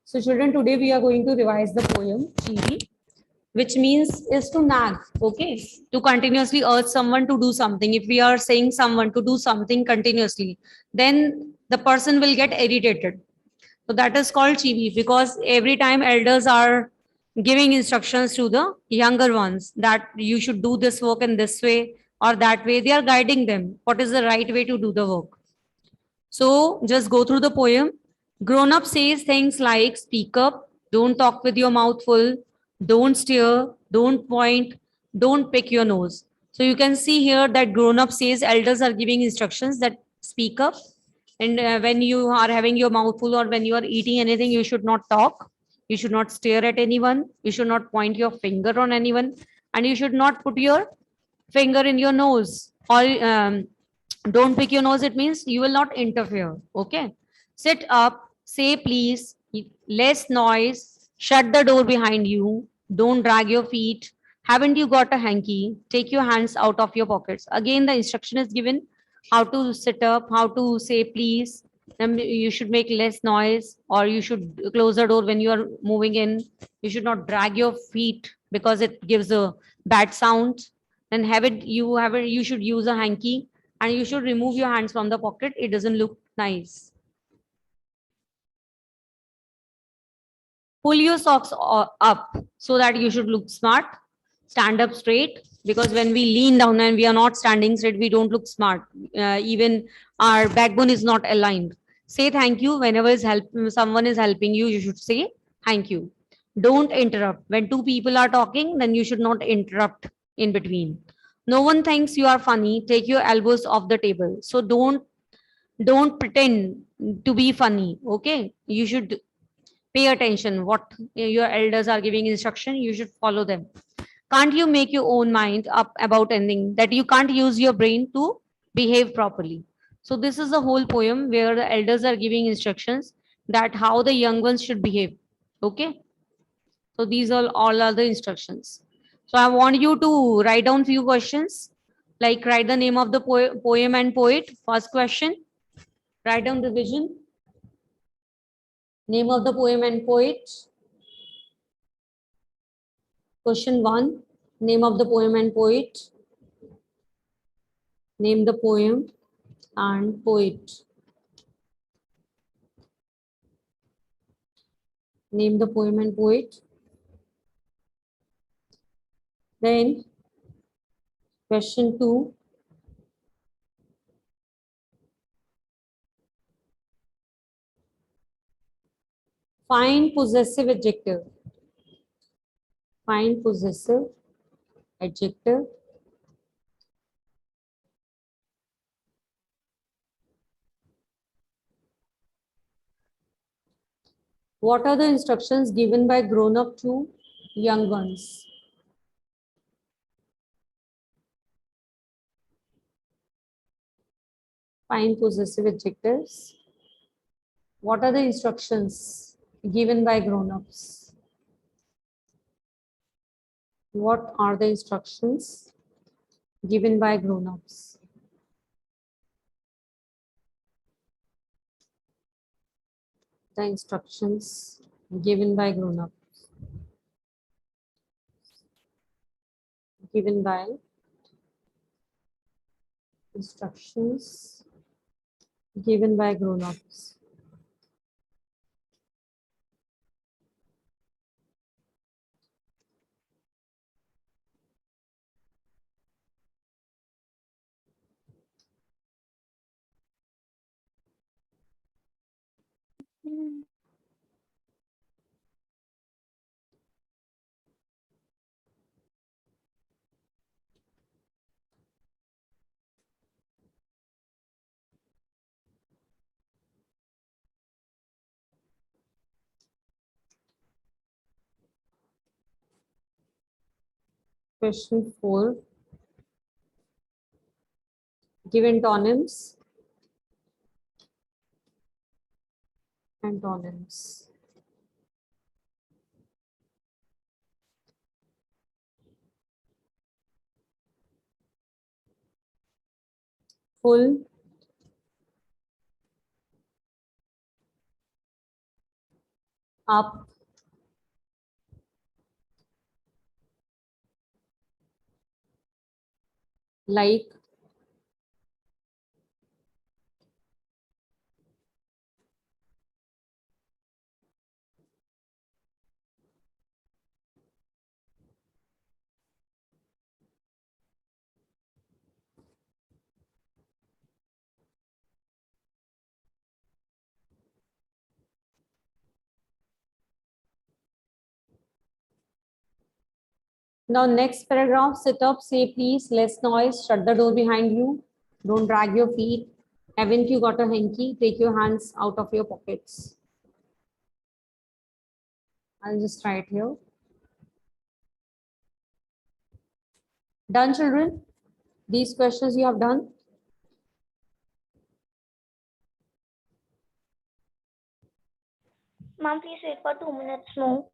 So children, today we are going to revise the poem Chibi, which means is to nag, okay? To continuously urge someone to do something. If we are saying someone to do something continuously, then the person will get irritated. So that is called Chibi because every time elders are giving instructions to the younger ones that you should do this work in this way or that way, they are guiding them. What is the right way to do the work? So just go through the poem. Grown up says things like speak up, don't talk with your mouth full, don't stare, don't point, don't pick your nose. So you can see here that grown up says elders are giving instructions that speak up. And when you are having your mouth full or when you are eating anything, you should not talk. You should not stare at anyone. You should not point your finger on anyone. And you should not put your finger in your nose or don't pick your nose. It means you will not interfere. Okay. Sit up, say please, less noise, shut the door behind you, don't drag your feet. Haven't you got a hanky? Take your hands out of your pockets. Again, the instruction is given how to sit up, how to say please. You should make less noise, or you should close the door when you are moving in. You should not drag your feet because it gives a bad sound. Then you should use a hanky and you should remove your hands from the pocket. It doesn't look nice. Pull your socks up so that you should look smart. Stand up straight because when we lean down and we are not standing straight, we don't look smart. Even our backbone is not aligned. Say thank you whenever someone is helping you. You should say thank you. Don't interrupt. When two people are talking, then you should not interrupt in between. No one thinks you are funny. Take your elbows off the table. So don't pretend to be funny. Okay, you should pay attention what your elders are giving instruction. You should follow them. Can't you make your own mind up about anything that you can't use your brain to behave properly? So this is the whole poem where the elders are giving instructions that how the young ones should behave. Okay, so these all are the instructions. So I want you to write down few questions, like write the name of the poem and poet. First question, write down the vision, name of the poem and poet. Question 1, name of the poem and poet. Name the poem and poet. Name the poem and poet. Then question 2, find possessive adjective. Find possessive adjective. What are the instructions given by grown up to young ones? Find possessive adjectives. What are the instructions given by grown ups? What are the instructions given by grown ups? The instructions given by grown ups. Given by instructions given by grown ups. Question 4. Give antonyms. Antonyms. Full, up, like, now next paragraph, sit up, say please, less noise, shut the door behind you, don't drag your feet. Haven't you got a hanky? Take your hands out of your pockets. I'll just write here. Done, children? These questions you have done? Ma'am, please wait for 2 minutes more.